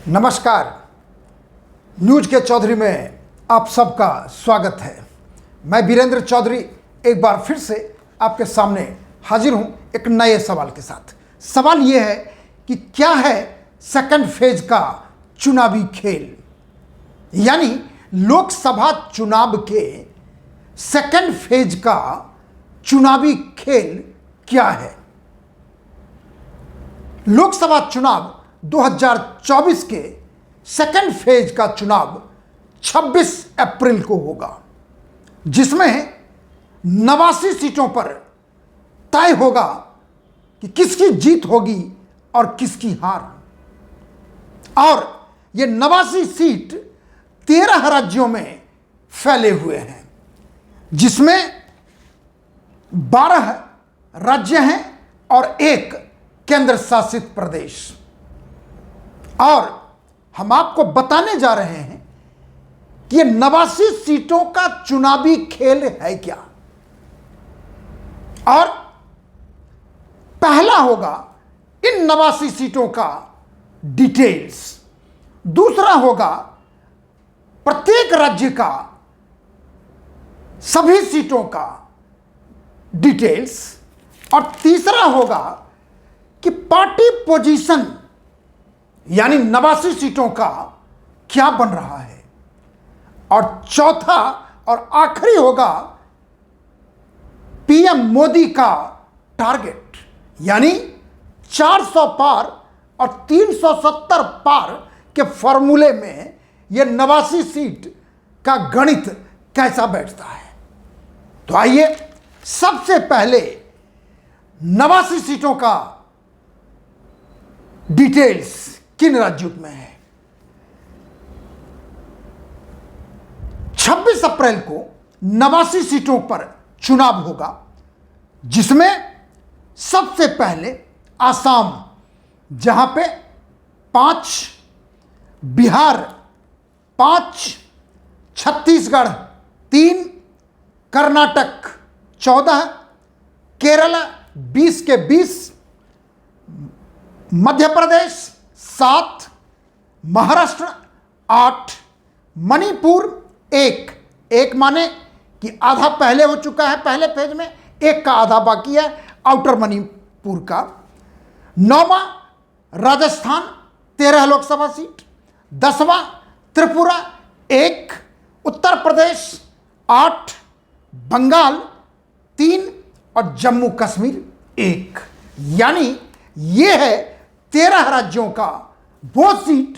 नमस्कार। न्यूज के चौधरी में आप सबका स्वागत है। मैं वीरेंद्र चौधरी एक बार फिर से आपके सामने हाजिर हूं एक नए सवाल के साथ। सवाल यह है कि क्या है सेकंड फेज का चुनावी खेल, यानी लोकसभा चुनाव के सेकंड फेज का चुनावी खेल क्या है। लोकसभा चुनाव 2024 के सेकंड फेज का चुनाव 26 अप्रैल को होगा, जिसमें 89 सीटों पर तय होगा कि किसकी जीत होगी और किसकी हार। और ये 89 सीट 13 राज्यों में फैले हुए हैं, जिसमें 12 राज्य हैं और एक केंद्र शासित प्रदेश। और हम आपको बताने जा रहे हैं कि ये 89 सीटों का चुनावी खेल है क्या। और पहला होगा इन 89 सीटों का डिटेल्स, दूसरा होगा प्रत्येक राज्य का सभी सीटों का डिटेल्स, और तीसरा होगा कि पार्टी पोजीशन यानी 89 सीटों का क्या बन रहा है। और चौथा और आखिरी होगा पीएम मोदी का टारगेट, यानी 400 पार और 370 पार के फॉर्मूले में यह 89 सीट का गणित कैसा बैठता है। तो आइए सबसे पहले 89 सीटों का डिटेल्स किन राज्यों में है। 26 अप्रैल को 89 सीटों पर चुनाव होगा, जिसमें सबसे पहले आसाम, जहां पे 5, बिहार 5, छत्तीसगढ़ 3, कर्नाटक 14, केरल 20 के 20, मध्य प्रदेश 7, महाराष्ट्र 8, मणिपुर 1 माने कि आधा पहले हो चुका है पहले फेज में, एक का आधा बाकी है आउटर मणिपुर का। 9वां राजस्थान 13 लोकसभा सीट, 10वां त्रिपुरा 1, उत्तर प्रदेश 8, बंगाल 3 और जम्मू कश्मीर 1। यानी यह है 13 राज्यों का वो सीट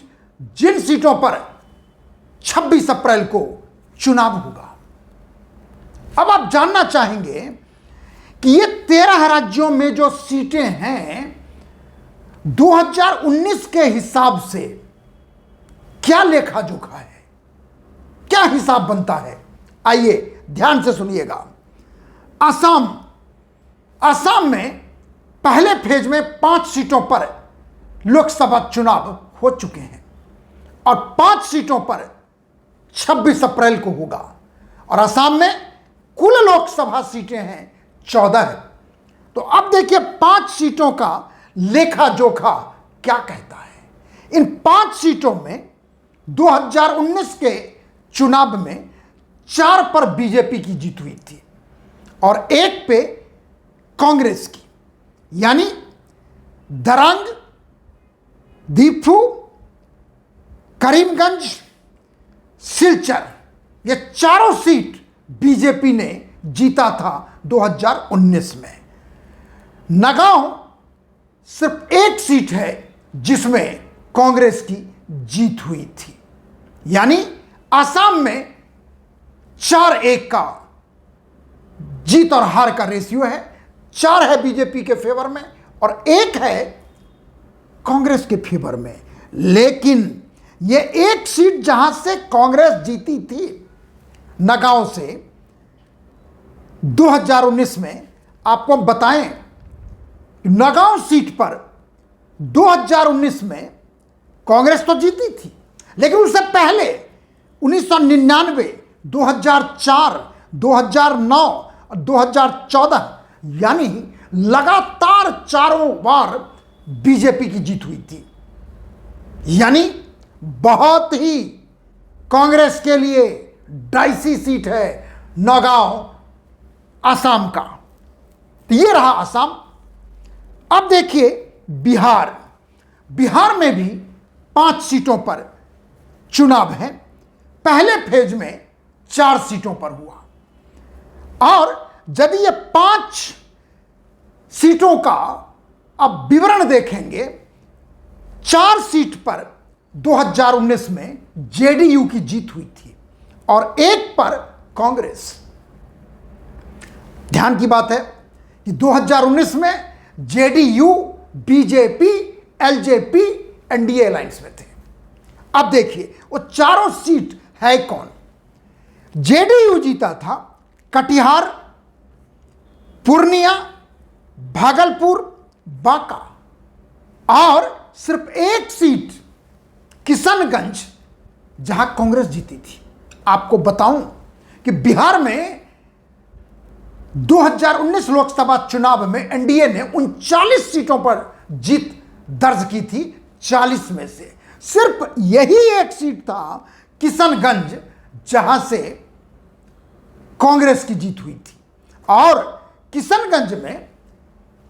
जिन सीटों पर 26 अप्रैल को चुनाव होगा। अब आप जानना चाहेंगे कि ये 13 राज्यों में जो सीटें हैं 2019 के हिसाब से क्या लेखा जोखा है, क्या हिसाब बनता है। आइए ध्यान से सुनिएगा। आसाम में पहले फेज में 5 सीटों पर लोकसभा चुनाव हो चुके हैं और 5 सीटों पर 26 अप्रैल को होगा। और असम में कुल लोकसभा सीटें हैं 14 है। तो अब देखिए 5 सीटों का लेखा जोखा क्या कहता है। इन 5 सीटों में 2019 के चुनाव में 4 पर बीजेपी की जीत हुई थी और 1 पे कांग्रेस की, यानी दरंग, दीफू, करीमगंज, सिलचर, ये चारों सीट बीजेपी ने जीता था 2019 में। नगांव सिर्फ 1 सीट है जिसमें कांग्रेस की जीत हुई थी, यानी असम में 4-1 का जीत और हार का रेशियो है। 4 है बीजेपी के फेवर में और 1 है कांग्रेस के फेवर में। लेकिन ये 1 सीट जहां से कांग्रेस जीती थी नगांव से 2019 में, आपको बताएं नगांव सीट पर 2019 में कांग्रेस तो जीती थी, लेकिन उससे पहले 1999, 2004, 2009 और 2014 यानी लगातार 4 बार बीजेपी की जीत हुई थी। यानी बहुत ही कांग्रेस के लिए डाइसी सीट है नौगांव असम का। तो ये रहा असम। अब देखिए बिहार। बिहार में भी 5 सीटों पर चुनाव है। पहले फेज में 4 सीटों पर हुआ और यदि ये 5 सीटों का अब विवरण देखेंगे, 4 सीट पर 2019 में जेडीयू की जीत हुई थी और 1 पर कांग्रेस। ध्यान की बात है कि 2019 में JDU, BJP, LJP NDA alliance में थे। अब देखिए वो चारों सीट है कौन। जेडीयू जीता था कटिहार, पूर्णिया, भागलपुर, बांका और सिर्फ 1 सीट किशनगंज जहां कांग्रेस जीती थी। आपको बताऊं कि बिहार में 2019 लोकसभा चुनाव में एनडीए ने 39 सीटों पर जीत दर्ज की थी। 40 में से सिर्फ यही 1 सीट था किशनगंज जहां से कांग्रेस की जीत हुई थी और किशनगंज में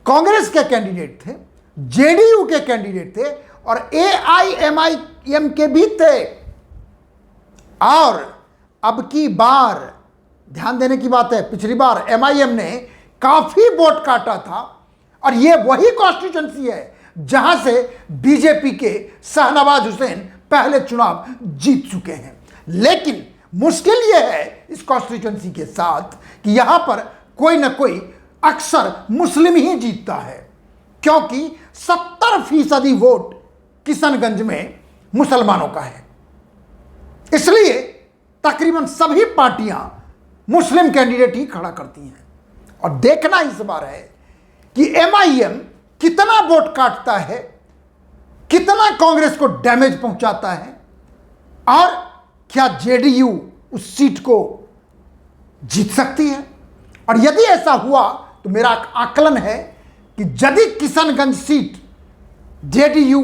कांग्रेस के कैंडिडेट थे, जेडीयू के कैंडिडेट थे और एआईएमआईएम के भी थे। और अब की बार ध्यान देने की बात है, पिछली बार एमआईएम ने काफी वोट काटा था और यह वही कॉन्स्टिट्यूएंसी है जहां से बीजेपी के शाहनवाज हुसैन पहले चुनाव जीत चुके हैं। लेकिन मुश्किल यह है इस कॉन्स्टिट्यूएंसी के साथ कि यहां पर कोई ना कोई अक्सर मुस्लिम ही जीतता है, क्योंकि 70% वोट किशनगंज में मुसलमानों का है। इसलिए तकरीबन सभी पार्टियां मुस्लिम कैंडिडेट ही खड़ा करती हैं और देखना इस बार है कि एमआईएम कितना वोट काटता है, कितना कांग्रेस को डैमेज पहुंचाता है और क्या जेडीयू उस सीट को जीत सकती है। और यदि ऐसा हुआ तो मेरा आकलन है कि यदि किशनगंज सीट जेडीयू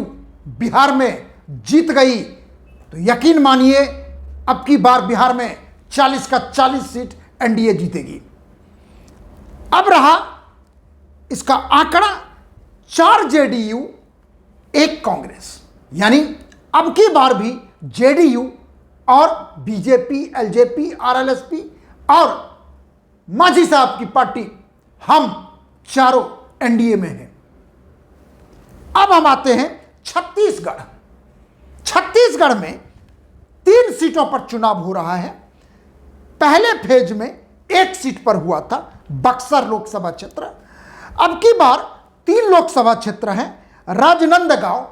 बिहार में जीत गई तो यकीन मानिए अब की बार बिहार में 40 का 40 सीट एनडीए जीतेगी। अब रहा इसका आंकड़ा 4 जेडीयू 1 कांग्रेस, यानी अब की बार भी जेडीयू और बीजेपी, एलजेपी, आरएलएसपी और मांझी साहब की पार्टी हम चारों एनडीए में हैं। अब हम आते हैं छत्तीसगढ़। छत्तीसगढ़ में 3 सीटों पर चुनाव हो रहा है। पहले फेज में 1 सीट पर हुआ था, बक्सर लोकसभा क्षेत्र। अब की बार 3 लोकसभा क्षेत्र हैं, राजनांदगांव,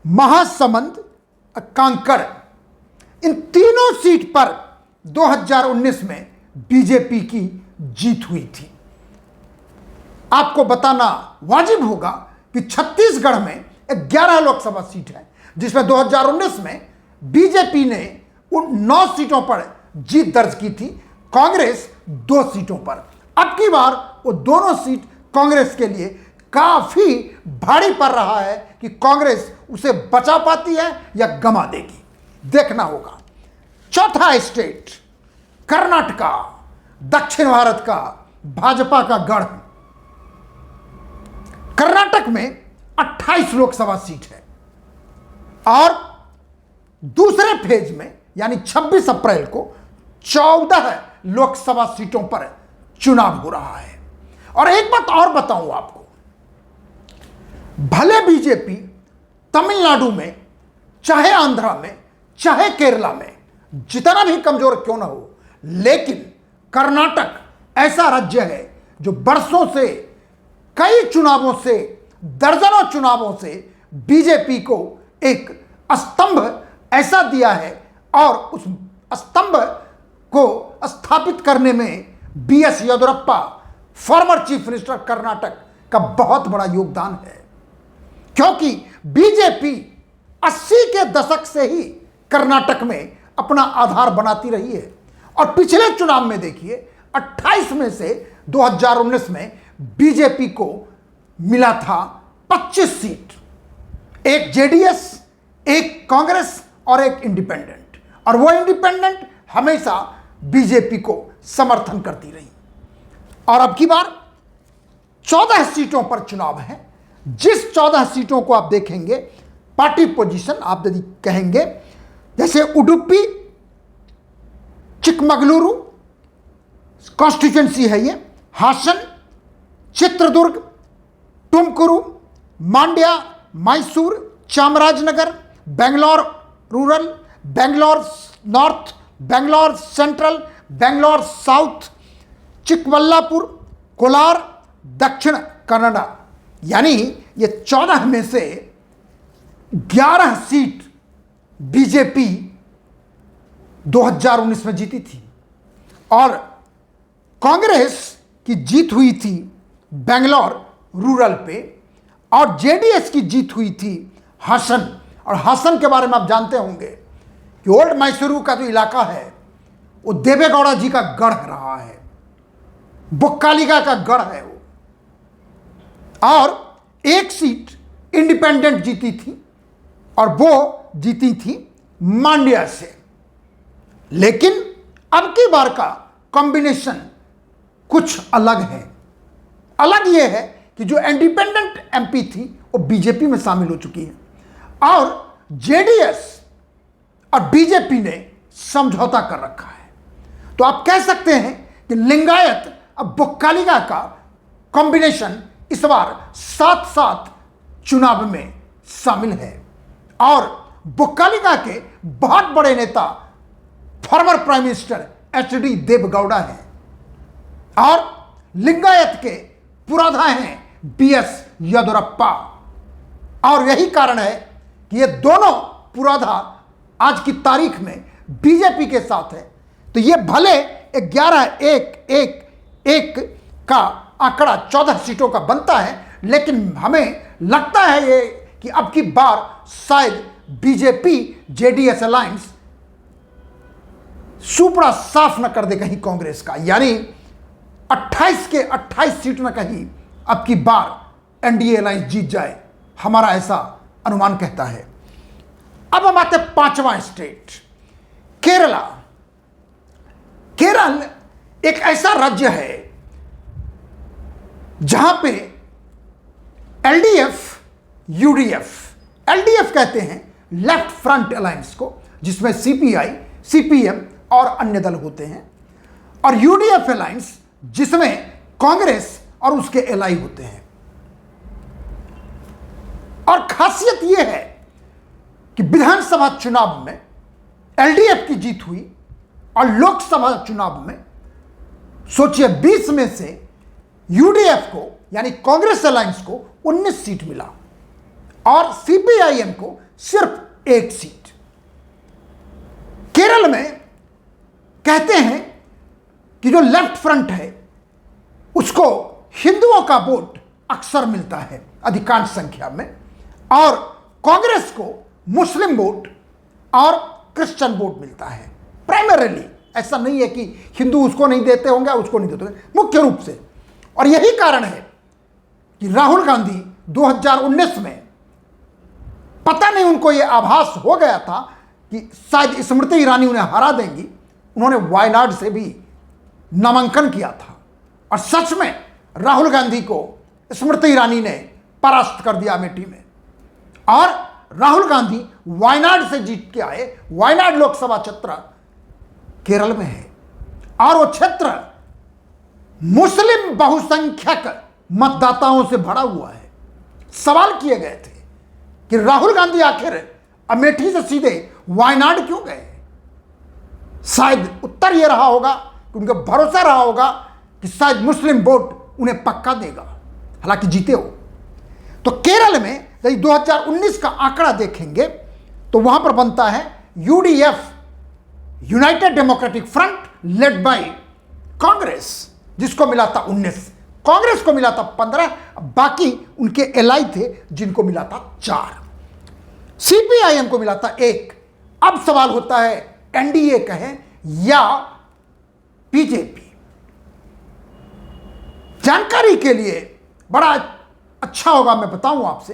महासमुंद, कांकेर। इन तीनों सीट पर 2019 में बीजेपी की जीत हुई थी। आपको बताना वाजिब होगा कि छत्तीसगढ़ में 11 लोकसभा सीट है, जिसमें 2019 में बीजेपी ने उन 9 सीटों पर जीत दर्ज की थी, कांग्रेस 2 सीटों पर। अब की बार वो दोनों सीट कांग्रेस के लिए काफी भारी पड़ रहा है कि कांग्रेस उसे बचा पाती है या गंवा देगी, देखना होगा। चौथा स्टेट कर्नाटका, दक्षिण भारत का भाजपा का गढ़। कर्नाटक में 28 लोकसभा सीट है और दूसरे फेज में यानी 26 अप्रैल को 14 लोकसभा सीटों पर चुनाव हो रहा है। और एक बात और बताऊं आपको, भले बीजेपी तमिलनाडु में, चाहे आंध्रा में, चाहे केरला में जितना भी कमजोर क्यों ना हो, लेकिन कर्नाटक ऐसा राज्य है जो बरसों से, कई चुनावों से, दर्जनों चुनावों से बीजेपी को एक स्तंभ ऐसा दिया है और उस स्तंभ को स्थापित करने में B S Yediyurappa, former chief minister Karnataka, का बहुत बड़ा योगदान है। क्योंकि बीजेपी 80 के दशक से ही कर्नाटक में अपना आधार बनाती रही है और पिछले चुनाव में देखिए 28 में से 2019 में बीजेपी को मिला था 25 सीट, 1 जेडीएस, 1 कांग्रेस और एक इंडिपेंडेंट, और वो इंडिपेंडेंट हमेशा बीजेपी को समर्थन करती रही। और अब की बार 14 सीटों पर चुनाव है। जिस 14 सीटों को आप देखेंगे पार्टी पोजीशन, आप यदि कहेंगे जैसे उडुपी चिकमगलुरु कॉन्स्टिट्यूंसी है ये, Hassan, Chitradurga, Tumakuru, Mandya, Mysore, Chamarajanagar, Bangalore rural, Bangalore north, Bangalore central, Bangalore south, Chikballapur, Kolar, Dakshina Kannada. यानी ये 14 में से 11 सीट बीजेपी 2019 में जीती थी, और कांग्रेस की जीत हुई थी बेंगलोर रूरल पे, और जेडीएस की जीत हुई थी हासन। और हासन के बारे में आप जानते होंगे कि ओल्ड मैसूरू का जो इलाका है वो देवेगौड़ा जी का गढ़ रहा है, बुक्कालिका का गढ़ है वो। और एक सीट इंडिपेंडेंट जीती थी, और वो जीती थी मांड्या से। लेकिन अब की बार का कॉम्बिनेशन कुछ अलग है। अलग ये है कि जो इंडिपेंडेंट एमपी थी वो बीजेपी में शामिल हो चुकी है, और जेडीएस और बीजेपी ने समझौता कर रखा है। तो आप कह सकते हैं कि लिंगायत अब बुक्कालिका का कॉम्बिनेशन इस बार साथ साथ चुनाव में शामिल है। और बुक्कालिका के बहुत बड़े नेता former prime minister H D Deve Gowda हैं, और लिंगायत के पुरोधा हैं बीएस येदियुरप्पा। और यही कारण है कि ये दोनों पुरोधा आज की तारीख में बीजेपी के साथ है। तो ये भले 11-1-1-1 का आंकड़ा 14 सीटों का बनता है, लेकिन हमें लगता है ये कि अब की बार शायद बीजेपी जेडीएस अलायंस सुपड़ा साफ न कर दे कहीं कांग्रेस का, यानी 28 के 28 सीट न कहीं अब की बार एनडीए अलायंस जीत जाए, हमारा ऐसा अनुमान कहता है। अब हम आते 5वां स्टेट केरला। केरल एक ऐसा राज्य है जहां पे एलडीएफ यूडीएफ, एलडीएफ कहते हैं लेफ्ट फ्रंट अलायंस को, जिसमें सीपीआई, सीपीएम और अन्य दल होते हैं, और यूडीएफ अलायंस जिसमें कांग्रेस और उसके एलाई होते हैं। और खासियत यह है कि विधानसभा चुनाव में एलडीएफ की जीत हुई, और लोकसभा चुनाव में सोचिए 20 में से यूडीएफ को यानी कांग्रेस अलायंस को 19 सीट मिला, और सीपीआईएम को सिर्फ 1 सीट। केरल में कहते हैं कि जो लेफ्ट फ्रंट है उसको हिंदुओं का वोट अक्सर मिलता है अधिकांश संख्या में, और कांग्रेस को मुस्लिम वोट और क्रिश्चियन वोट मिलता है प्राइमरीली। ऐसा नहीं है कि हिंदू उसको नहीं देते होंगे, उसको नहीं देते होंगे, मुख्य रूप से। और यही कारण है कि राहुल गांधी 2019 में पता नहीं उनको यह आभास हो गया था कि शायद स्मृति ईरानी उन्हें हरा देंगी, उन्होंने वायनाड से भी नामांकन किया था, और सच में राहुल गांधी को स्मृति ईरानी ने परास्त कर दिया अमेठी में, और राहुल गांधी वायनाड से जीत के आए। वायनाड लोकसभा क्षेत्र केरल में है, और वो क्षेत्र मुस्लिम बहुसंख्यक मतदाताओं से भरा हुआ है। सवाल किए गए थे कि राहुल गांधी आखिर अमेठी से सीधे वायनाड क्यों गए। शायद उत्तर यह रहा होगा कि उनको भरोसा रहा होगा कि शायद मुस्लिम वोट उन्हें पक्का देगा, हालांकि जीते हो। तो केरल में यदि 2019 का आंकड़ा देखेंगे तो वहां पर बनता है UDF, United democratic front led by Congress, जिसको मिला था 19, कांग्रेस को मिला था 15, बाकी उनके एलाई थे जिनको मिला था 4, सीपीआईएम को मिला था 1। अब सवाल होता है एनडीए कहें या बीजेपी। जानकारी के लिए बड़ा अच्छा होगा मैं बताऊं आपसे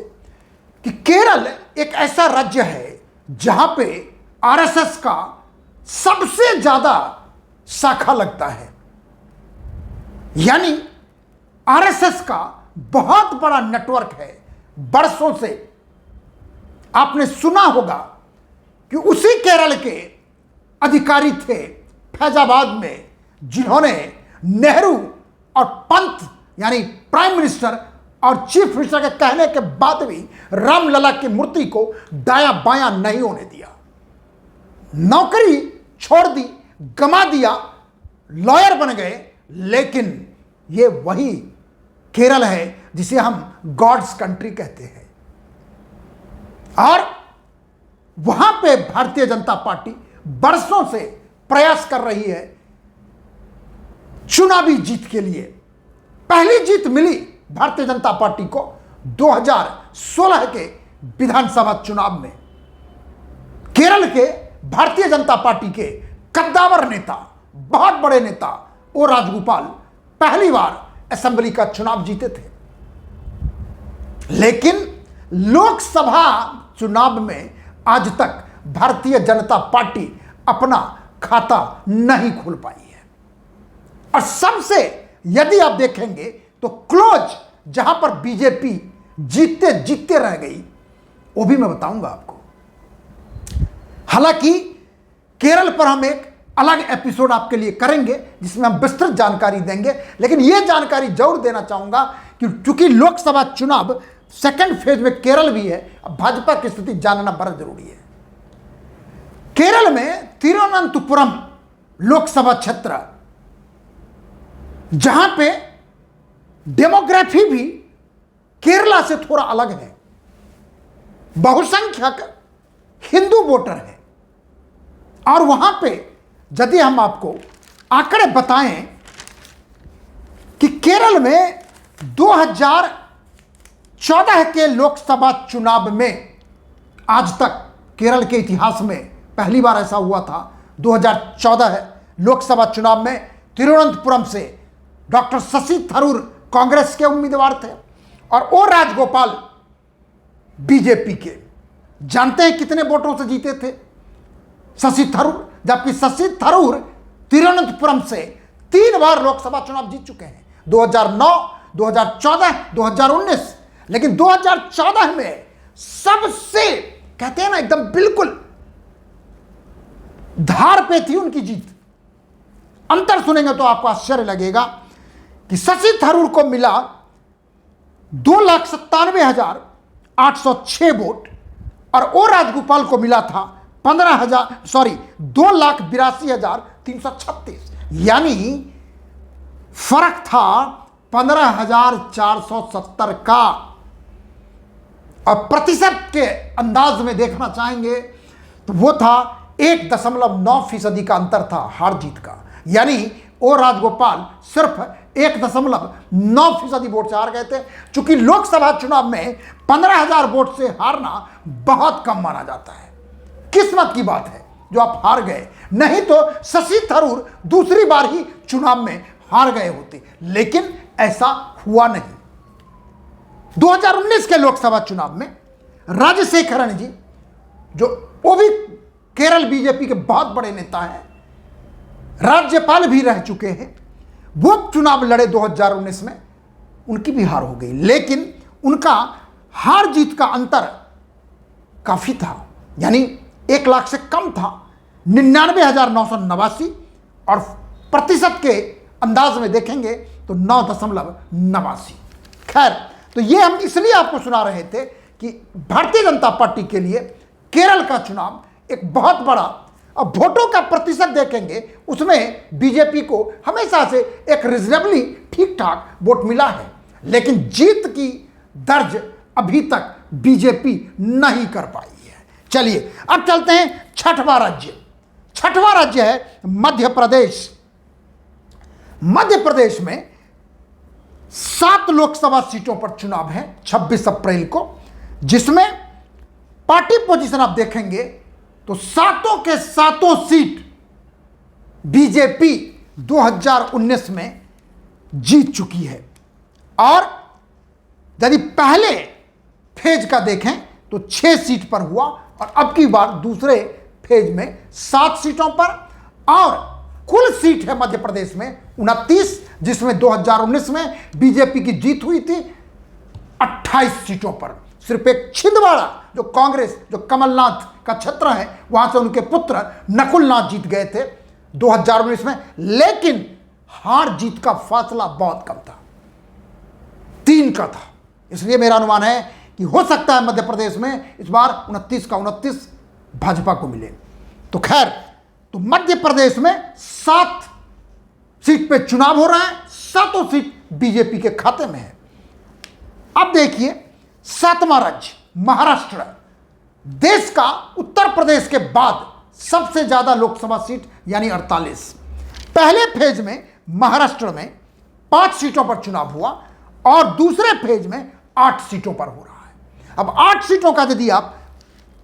कि केरल एक ऐसा राज्य है जहां पे आरएसएस का सबसे ज्यादा शाखा लगता है, यानी आरएसएस का बहुत बड़ा नेटवर्क है। बरसों से आपने सुना होगा कि उसी केरल के अधिकारी थे फैजाबाद में, जिन्होंने नेहरू और पंत यानी प्राइम मिनिस्टर और चीफ मिनिस्टर के कहने के बाद भी रामलला की मूर्ति को दायां बायां नहीं होने दिया, नौकरी छोड़ दी, गमा दिया, लॉयर बन गए। लेकिन ये वही केरल है जिसे हम गॉड्स कंट्री कहते हैं, और वहां पे भारतीय जनता पार्टी बरसों से प्रयास कर रही है चुनावी जीत के लिए। पहली जीत मिली भारतीय जनता पार्टी को 2016 के विधानसभा चुनाव में। केरल के भारतीय जनता पार्टी के कद्दावर नेता, बहुत बड़े नेता ओ राजगोपाल पहली बार असेंबली का चुनाव जीते थे, लेकिन लोकसभा चुनाव में आज तक भारतीय जनता पार्टी अपना खाता नहीं खोल पाई है। और सबसे यदि आप देखेंगे तो क्लोज जहां पर बीजेपी जीतते जीतते रह गई, वो भी मैं बताऊंगा आपको। हालांकि केरल पर हम एक अलग एपिसोड आपके लिए करेंगे जिसमें हम विस्तृत जानकारी देंगे, लेकिन यह जानकारी जरूर देना चाहूंगा कि चूंकि लोकसभा चुनाव सेकंड फेज में केरल भी है, अब भाजपा की स्थिति जानना बड़ा जरूरी है। केरल में तिरुवनंतपुरम लोकसभा क्षेत्र, जहां पे डेमोग्राफी भी केरला से थोड़ा अलग है, बहुसंख्यक हिंदू वोटर है, और वहां पे यदि हम आपको आंकड़े बताएं कि केरल में 2014 के लोकसभा चुनाव में आज तक केरल के इतिहास में पहली बार ऐसा हुआ था। 2014 लोकसभा चुनाव में तिरुवनंतपुरम से डॉक्टर शशि थरूर कांग्रेस के उम्मीदवार थे और ओ राजगोपाल बीजेपी के। जानते हैं कितने वोटों से जीते थे शशि थरूर? जबकि शशि थरूर तिरुवनंतपुरम से 3 बार लोकसभा चुनाव जीत चुके हैं, 2009, 2014, 2019। लेकिन 2014 में सबसे कहते हैं ना एकदम बिल्कुल धार पे थी उनकी जीत। अंतर सुनेंगे तो आपको आश्चर्य लगेगा कि शशि थरूर को मिला 2,97,806 वोट और ओ राजगोपाल को मिला था 2,82,336, यानी फर्क था 15,470 का। और प्रतिशत के अंदाज में देखना चाहेंगे तो वो था 1.9% का अंतर था हार जीत का, यानी ओ राजगोपाल सिर्फ 1.9% वोट से हार गए थे। चूंकि लोकसभा चुनाव में 15,000 वोट से हारना बहुत कम माना जाता है। किस्मत की बात है जो आप हार गए, नहीं तो शशि थरूर दूसरी बार ही चुनाव में हार गए होते, लेकिन ऐसा हुआ नहीं। 2019 के लोकसभा चुनाव में राजशेखरन जी, जो वो भी केरल बीजेपी के बहुत बड़े नेता हैं, राज्यपाल भी रह चुके हैं, वो चुनाव लड़े 2019 में, उनकी भी हार हो गई। लेकिन उनका हार जीत का अंतर काफी था, यानी 1 लाख से कम था, 99,989, और प्रतिशत के अंदाज में देखेंगे तो 9.89। खैर, तो ये हम इसलिए आपको सुना रहे थे कि भारतीय जनता पार्टी के लिए केरल का चुनाव एक बहुत बड़ा, अब वोटों का प्रतिशत देखेंगे उसमें बीजेपी को हमेशा से एक रिजनेबली ठीक ठाक वोट मिला है, लेकिन जीत की दर्ज अभी तक बीजेपी नहीं कर पाई है। चलिए अब चलते हैं छठवां राज्य। छठवां राज्य है मध्य प्रदेश। मध्य प्रदेश में 7 लोकसभा सीटों पर चुनाव है 26 अप्रैल को, जिसमें पार्टी पोजीशन आप देखेंगे तो 7 के 7 सीट बीजेपी 2019 में जीत चुकी है। और यदि पहले फेज का देखें तो 6 सीट पर हुआ और अब की बार दूसरे फेज में 7 सीटों पर, और कुल सीट है मध्य प्रदेश में 29, जिसमें 2019 में बीजेपी की जीत हुई थी 28 सीटों पर। सिर्फ एक छिंदवाड़ा, जो कांग्रेस, जो कमलनाथ का क्षेत्र है, वहां से उनके पुत्र नकुलनाथ जीत गए थे 2019 में, लेकिन हार जीत का फासला बहुत कम था, 3 का था। इसलिए मेरा अनुमान है कि हो सकता है मध्य प्रदेश में इस बार 29 का 29 भाजपा को मिले। तो खैर, तो मध्य प्रदेश में 7 सीट पे चुनाव हो रहा है, 7 सीट बीजेपी के खाते में है। अब देखिए 7वां राज्य महाराष्ट्र, देश का उत्तर प्रदेश के बाद सबसे ज्यादा लोकसभा सीट यानी 48। पहले फेज में महाराष्ट्र में 5 सीटों पर चुनाव हुआ और दूसरे फेज में 8 सीटों पर हो रहा है। अब 8 सीटों का यदि आप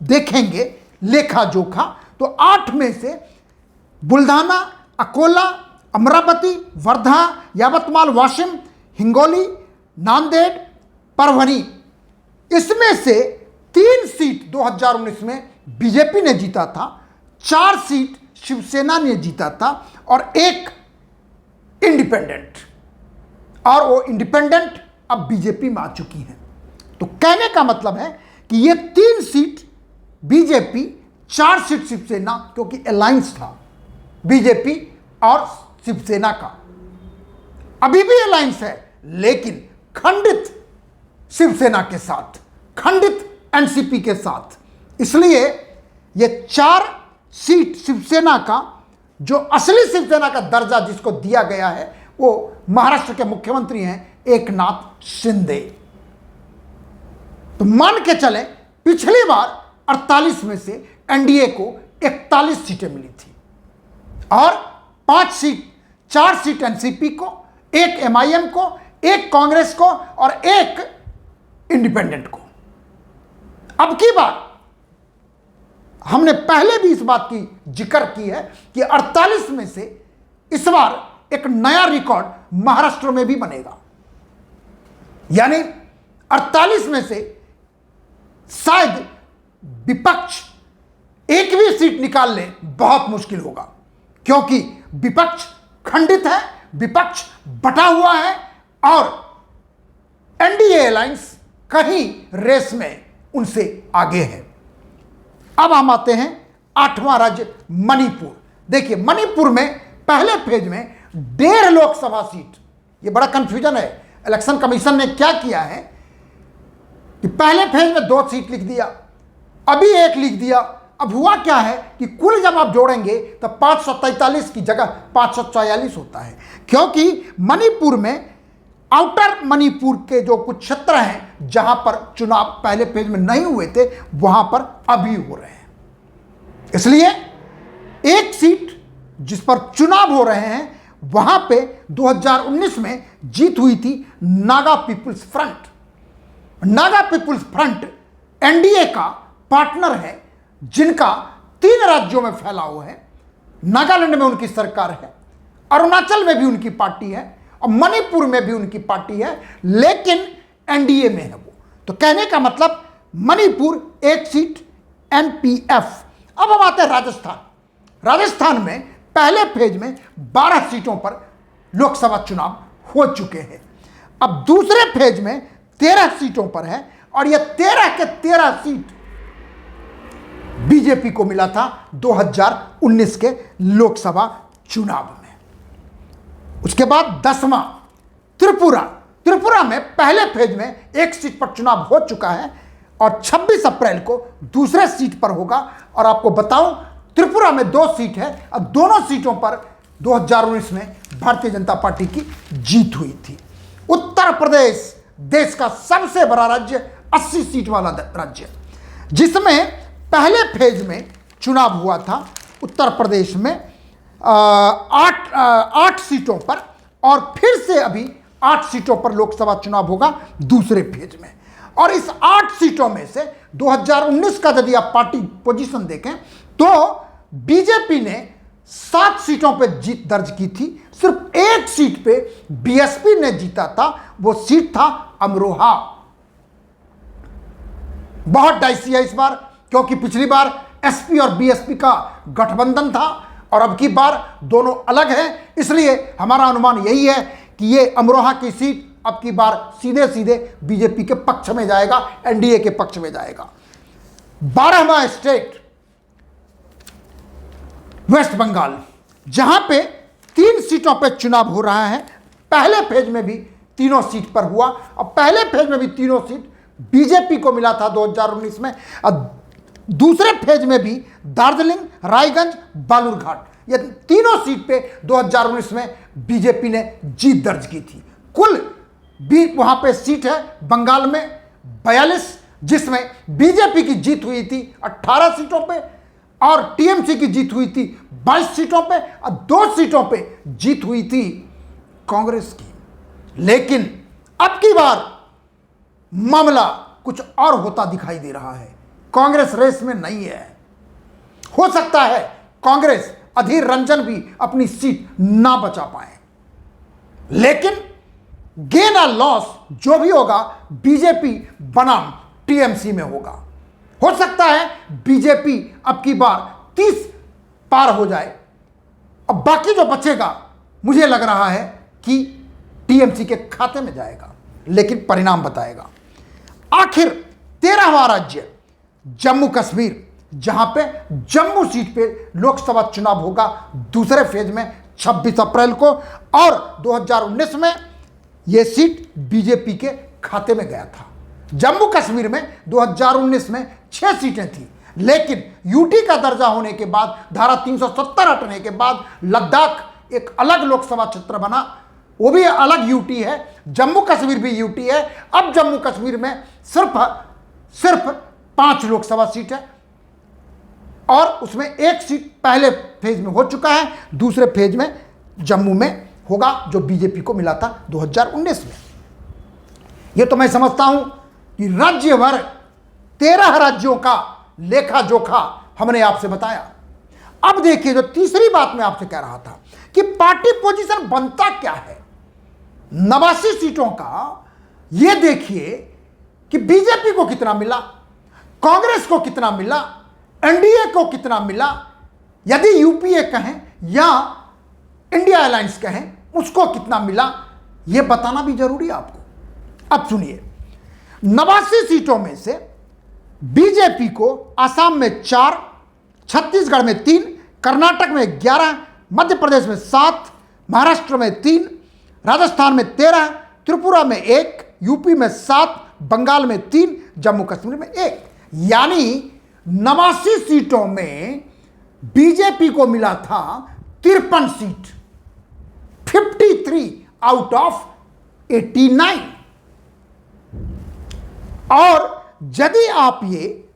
देखेंगे लेखा जोखा, तो 8 में से बुल्धाना, अकोला, अमरावती, वर्धा, यावतमाल, वाशिम, हिंगोली, नांदेड़, परभनी, इसमें से 3 सीट 2019 में बीजेपी ने जीता था, 4 सीट शिवसेना ने जीता था और 1 इंडिपेंडेंट, और वो इंडिपेंडेंट अब बीजेपी में आ चुकी है। तो कहने का मतलब है कि ये 3 सीट बीजेपी, 4 सीट शिवसेना, क्योंकि अलायंस था बीजेपी और शिवसेना का, अभी भी अलायंस है लेकिन खंडित शिवसेना के साथ, खंडित एनसीपी के साथ। इसलिए ये 4 सीट शिवसेना का, जो असली शिवसेना का दर्जा जिसको दिया गया है, वो महाराष्ट्र के मुख्यमंत्री हैं एकनाथ शिंदे। तो मान के चले पिछली बार 48 में से एनडीए को 41 सीटें मिली थी और 4 सीट एनसीपी को, 1 एमआईएम को, 1 कांग्रेस को और 1 इंडिपेंडेंट को। अब की बार हमने पहले भी इस बात की जिक्र की है कि 48 में से इस बार एक नया रिकॉर्ड महाराष्ट्र में भी बनेगा, यानी 48 में से शायद विपक्ष एक भी सीट निकाल ले बहुत मुश्किल होगा, क्योंकि विपक्ष खंडित है, विपक्ष बटा हुआ है और एनडीए अलायंस कहीं रेस में उनसे आगे है। अब हम आते हैं 8वां राज्य मणिपुर। देखिए मणिपुर में पहले फेज में 1.5 लोकसभा सीट, ये बड़ा कंफ्यूजन है। इलेक्शन कमीशन ने क्या किया है कि पहले फेज में 2 सीट लिख दिया, अभी 1 लिख दिया। अब हुआ क्या है कि कुल जब आप जोड़ेंगे तो 543 की जगह 544 होता है, क्योंकि मणिपुर में, आउटर मणिपुर के जो कुछ क्षेत्र हैं जहां पर चुनाव पहले फेज में नहीं हुए थे, वहां पर अभी हो रहे हैं। इसलिए 1 सीट जिस पर चुनाव हो रहे हैं, वहां पे 2019 में जीत हुई थी Naga people's front. Naga people's front NDA का पार्टनर है, जिनका 3 राज्यों में फैलाव है। नागालैंड में उनकी सरकार है, अरुणाचल में भी उनकी पार्टी है और मणिपुर में भी उनकी पार्टी है, लेकिन एनडीए में है वो। तो कहने का मतलब मणिपुर 1 सीट एमपीएफ। अब हम आते हैं राजस्थान। राजस्थान में पहले फेज में 12 सीटों पर लोकसभा चुनाव हो चुके हैं। अब दूसरे फेज में 13 सीटों पर है और यह 13 के 13 सीट बीजेपी को मिला था 2019 के लोकसभा चुनाव में। उसके बाद 10वां त्रिपुरा। त्रिपुरा में पहले फेज में 1 सीट पर चुनाव हो चुका है और 26 अप्रैल को दूसरे सीट पर होगा। और आपको बताऊं, त्रिपुरा में 2 सीट है और दोनों सीटों पर 2019 में भारतीय जनता पार्टी की जीत हुई थी। उत्तर प्रदेश देश का सबसे बड़ा राज्य, 80 सीट वाला राज्य, जिसमें पहले फेज में चुनाव हुआ था उत्तर प्रदेश में 8 सीटों पर, और फिर से अभी 8 सीटों पर लोकसभा चुनाव होगा दूसरे फेज में। और इस 8 सीटों में से 2019 का यदि आप पार्टी पोजीशन देखें तो बीजेपी ने 7 सीटों पर जीत दर्ज की थी। सिर्फ 1 सीट पे बीएसपी ने जीता था, वो सीट था अमरोहा। बहुत डाइसी है इस बार, क्योंकि पिछली बार एसपी और बीएसपी का गठबंधन था और अब की बार दोनों अलग हैं, इसलिए हमारा अनुमान यही है कि ये अमरोहा की सीट अब की बार सीधे सीधे बीजेपी के पक्ष में जाएगा, एनडीए के पक्ष में जाएगा। 12वां स्टेट वेस्ट बंगाल, जहां पे 3 सीटों पे चुनाव हो रहा है। पहले फेज में भी तीनों सीट पर हुआ और पहले फेज में भी तीनों सीट बीजेपी को मिला था 2019 में, और दूसरे फेज में भी दार्जिलिंग, रायगंज, बालूरघाट, ये तीनों सीट पे 2019 में बीजेपी ने जीत दर्ज की थी। कुल भी वहां पे सीट है बंगाल में 42, जिसमें बीजेपी की जीत हुई थी 18 सीटों पे और टीएमसी की जीत हुई थी 22 सीटों पे और 2 सीटों पे जीत हुई थी कांग्रेस की। लेकिन अब की बार मामला कुछ और होता दिखाई दे रहा है। कांग्रेस रेस में नहीं है। हो सकता है कांग्रेस अधीर रंजन भी अपनी सीट ना बचा पाए, लेकिन गेन और लॉस जो भी होगा बीजेपी बनाम टीएमसी में होगा। हो सकता है बीजेपी अब की बार 30 पार हो जाए, अब बाकी जो बचेगा मुझे लग रहा है कि टीएमसी के खाते में जाएगा, लेकिन परिणाम बताएगा। आखिर 13वां राज्य जम्मू कश्मीर, जहां पे जम्मू सीट पे लोकसभा चुनाव होगा दूसरे फेज में 26 अप्रैल को, और 2019 में यह सीट बीजेपी के खाते में गया था। जम्मू कश्मीर में 2019 में 6 सीटें थी, लेकिन यूटी का दर्जा होने के बाद, धारा 370 हटने के बाद लद्दाख एक अलग लोकसभा क्षेत्र बना, वो भी अलग यूटी है, जम्मू कश्मीर भी यूटी है। अब जम्मू कश्मीर में सिर्फ 5 लोकसभा सीट है और उसमें 1 सीट पहले फेज में हो चुका है, दूसरे फेज में जम्मू में होगा जो बीजेपी को मिला था 2019 में। यह तो मैं समझता हूं कि राज्य भर 13 राज्यों का लेखा जोखा हमने आपसे बताया। अब देखिए, जो तीसरी बात मैं आपसे कह रहा था कि पार्टी पोजीशन बनता क्या है 89 सीटों का, यह देखिए कि बीजेपी को कितना मिला, कांग्रेस को कितना मिला, एनडीए को कितना मिला, यदि यूपीए कहें या इंडिया अलायंस कहें उसको कितना मिला, यह बताना भी जरूरी है आपको। अब सुनिए, 89 सीटों में से बीजेपी को असम में 4, छत्तीसगढ़ में 3, कर्नाटक में 11, मध्य प्रदेश में 7, महाराष्ट्र में 3, राजस्थान में 13, त्रिपुरा में 1, यूपी में 7, बंगाल में 3, जम्मू कश्मीर में 1। यानी 89 सीटों में बीजेपी को मिला था 53 सीट, 53 आउट ऑफ 89। और यदि आप ये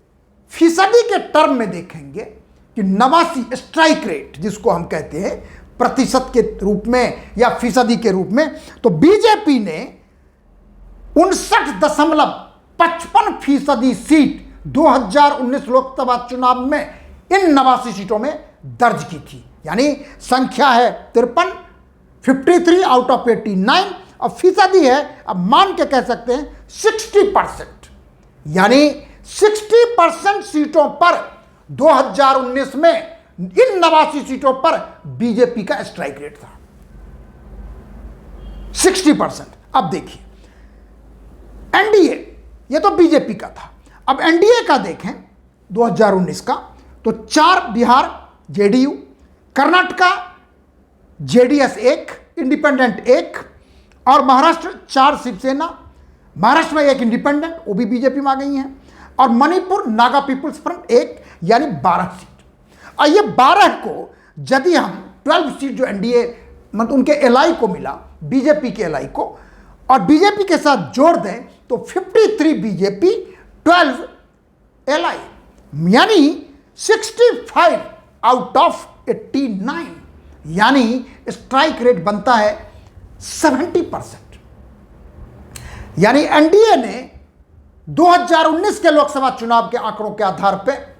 फीसदी के टर्म में देखेंगे कि 89 स्ट्राइक रेट जिसको हम कहते हैं प्रतिशत के रूप में या फीसदी के रूप में, तो बीजेपी ने 59.55% सीट 2019 लोकसभा चुनाव में इन 89 सीटों में दर्ज की थी। यानी संख्या है 53, 53 आउट ऑफ 89, और फीसदी है, अब मान के कह सकते हैं 60%। यानी 60% सीटों पर 2019 में इन 89 सीटों पर बीजेपी का स्ट्राइक रेट था 60%। अब देखिए एनडीए, ये तो बीजेपी का था, अब एनडीए का देखें 2019 का, तो 4 Bihar JDU, Karnataka JDS 1, independent 1, और महाराष्ट्र 4 शिवसेना, महाराष्ट्र में 1 इंडिपेंडेंट, वो भी बीजेपी में आ गई हैं, और मणिपुर नागा पीपुल्स फ्रंट 1, यानी 12 सीट। और ये 12 को यदि हम 12 सीट जो एनडीए मतलब उनके एलआई को मिला, बीजेपी के एलआई को, और बीजेपी के साथ जोड़ दें तो 53 बीजेपी, 12 एलआई, यानी 65 आउट ऑफ 89। यानी स्ट्राइक रेट बनता है 70%। यानी एनडीए ने 2019 के लोकसभा चुनाव के आंकड़ों के आधार पर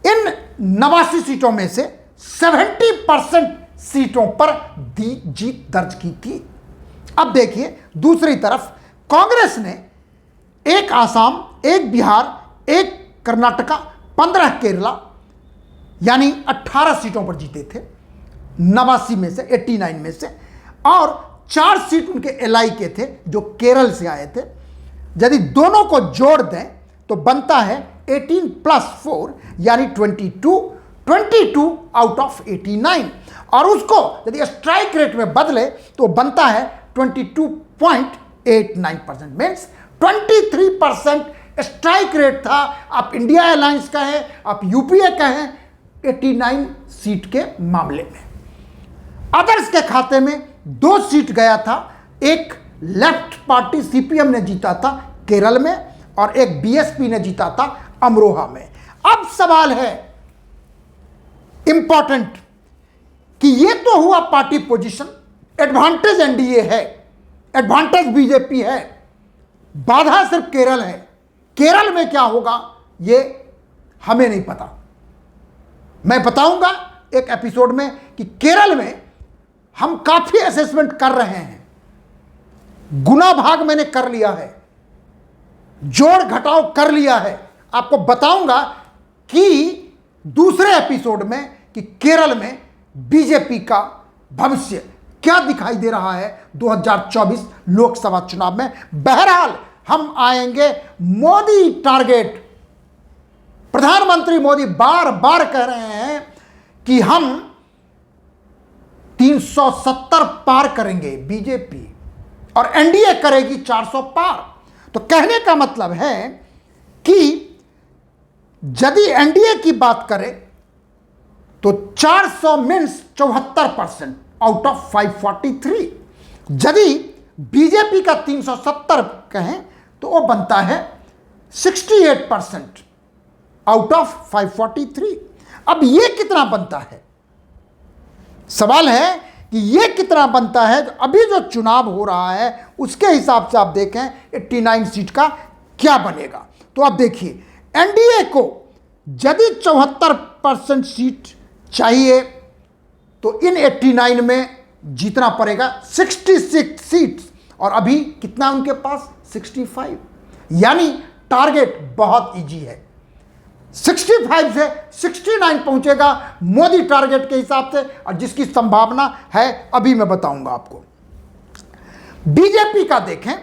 इन 89 सीटों में से 70% सीटों पर जीत दर्ज की थी। अब देखिए दूसरी तरफ कांग्रेस ने 1 आसाम, 1 बिहार, 1 कर्नाटका, 15 केरला यानी 18 सीटों पर जीते थे 89 में से, 89 में से, और 4 सीट उनके एलआई के थे जो केरल से आए थे। यदि दोनों को जोड़ दें तो बनता है 18 + 4 यानी 22 आउट ऑफ 89, और उसको यदि स्ट्राइक रेट में बदले तो बनता है 22.89%। मीन्स 23% स्ट्राइक रेट था। आप इंडिया अलायंस का है, आप यूपीए का है 89 सीट के मामले में। अदर्स के खाते में 2 सीट गया था। एक लेफ्ट पार्टी सीपीएम ने जीता था केरल में और एक बीएसपी ने जीता था अमरोहा में। अब सवाल है इंपॉर्टेंट कि ये तो हुआ पार्टी पोजीशन, एडवांटेज एनडीए है, एडवांटेज बीजेपी है, बाधा सिर्फ केरल है। केरल में क्या होगा ये हमें नहीं पता। मैं बताऊंगा एक एपिसोड में कि केरल में हम काफी असेसमेंट कर रहे हैं, गुना भाग मैंने कर लिया है, जोड़ घटाव कर लिया है। आपको बताऊंगा कि दूसरे एपिसोड में कि केरल में बीजेपी का भविष्य क्या दिखाई दे रहा है 2024 लोकसभा चुनाव में। बहरहाल हम आएंगे मोदी टारगेट। प्रधानमंत्री मोदी बार बार कह रहे हैं कि हम 370 पार करेंगे बीजेपी और एनडीए करेगी 400 पार। तो कहने का मतलब है कि यदि एनडीए की बात करें तो 400 मीन्स 74% आउट ऑफ 543। यदि बीजेपी का 370 कहें तो वो बनता है 68% आउट ऑफ 543। अब ये कितना बनता है, सवाल है कि ये कितना बनता है। अभी जो चुनाव हो रहा है उसके हिसाब से आप देखें 89 सीट का क्या बनेगा। तो आप देखिए एनडीए को यदि 74% सीट चाहिए तो इन 89 में जीतना पड़ेगा 66 सीट्स, और अभी कितना उनके पास 65। यानी टारगेट बहुत इजी है, 65 से 69 पहुंचेगा मोदी टारगेट के हिसाब से, और जिसकी संभावना है अभी मैं बताऊंगा आपको। बीजेपी का देखें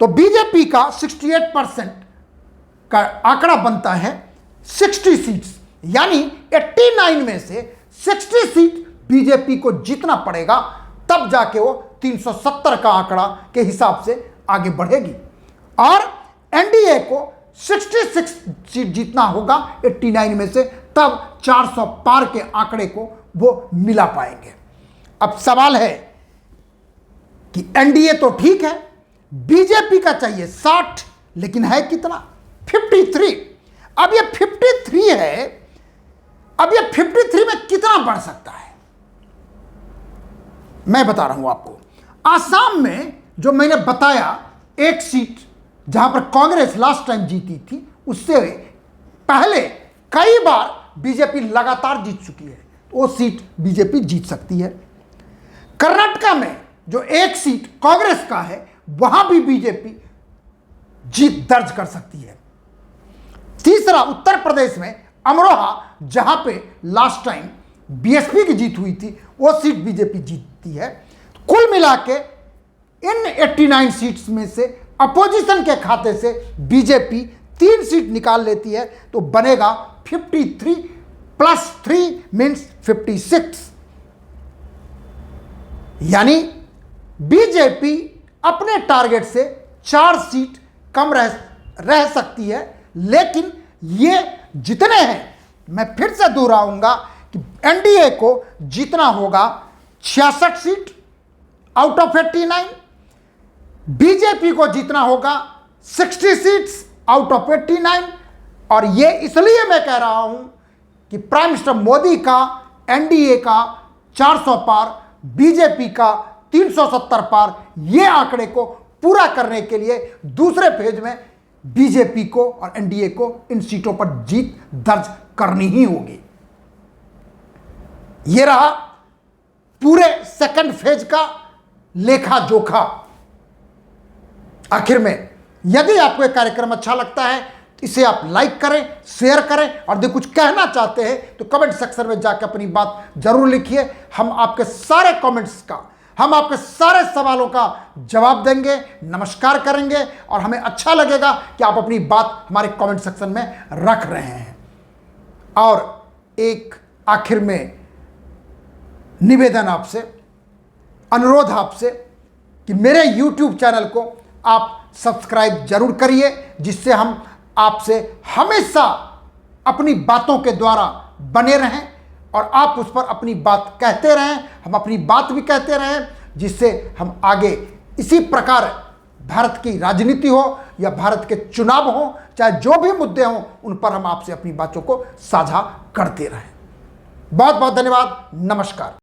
तो बीजेपी का 68% का आंकड़ा बनता है 60 सीट्स, यानी 89 में से 60 सीट बीजेपी को जीतना पड़ेगा, तब जाके वो 370 का आंकड़ा के हिसाब से आगे बढ़ेगी। और एनडीए को 66 सीट जीतना होगा 89 में से, तब 400 पार के आंकड़े को वो मिला पाएंगे। अब सवाल है कि एनडीए तो ठीक है, बीजेपी का चाहिए 60, लेकिन है कितना 53। अब ये 53 है, अब ये 53 में कितना बढ़ सकता है मैं बता रहा हूं आपको। आसाम में जो मैंने बताया एक सीट जहां पर कांग्रेस लास्ट टाइम जीती थी, उससे पहले कई बार बीजेपी लगातार जीत चुकी है, वो सीट बीजेपी जीत सकती है। कर्नाटक में जो एक सीट कांग्रेस का है वहां भी बीजेपी जीत दर्ज कर सकती है। तीसरा उत्तर प्रदेश में अमरोहा, जहां पे लास्ट टाइम बीएसपी की जीत हुई थी, वो सीट बीजेपी जीतती है। कुल मिला के इन 89 सीट्स में से अपोजिशन के खाते से बीजेपी 3 सीट निकाल लेती है, तो बनेगा 53 + 3 मीन्स 56। यानी बीजेपी अपने टारगेट से 4 सीट कम रह सकती है, लेकिन ये जितने हैं, मैं फिर से दोहराऊंगा कि एनडीए को जीतना होगा 66 सीट आउट ऑफ 89, बीजेपी को जीतना होगा 60 सीट्स आउट ऑफ 89। और ये इसलिए मैं कह रहा हूं कि प्राइम मिनिस्टर मोदी का एनडीए का 400 पार, बीजेपी का 370 पार, ये आंकड़े को पूरा करने के लिए दूसरे फेज में बीजेपी को और एनडीए को इन सीटों पर जीत दर्ज करनी ही होगी। यह रहा पूरे सेकंड फेज का लेखा जोखा। आखिर में यदि आपको यह कार्यक्रम अच्छा लगता है इसे आप लाइक करें, शेयर करें, और यदि कुछ कहना चाहते हैं तो कमेंट सेक्शन में जाकर अपनी बात जरूर लिखिए। हम आपके सारे कमेंट्स का, हम आपके सारे सवालों का जवाब देंगे, नमस्कार करेंगे, और हमें अच्छा लगेगा कि आप अपनी बात हमारे कमेंट सेक्शन में रख रहे हैं। और एक आखिर में निवेदन आपसे, अनुरोध आपसे कि मेरे YouTube चैनल को आप सब्सक्राइब जरूर करिए, जिससे हम आपसे हमेशा अपनी बातों के द्वारा बने रहें और आप उस पर अपनी बात कहते रहें, हम अपनी बात भी कहते रहें, जिससे हम आगे इसी प्रकार भारत की राजनीति हो या भारत के चुनाव हो, चाहे जो भी मुद्दे हों, उन पर हम आपसे अपनी बातों को साझा करते रहें। बहुत बहुत धन्यवाद। नमस्कार।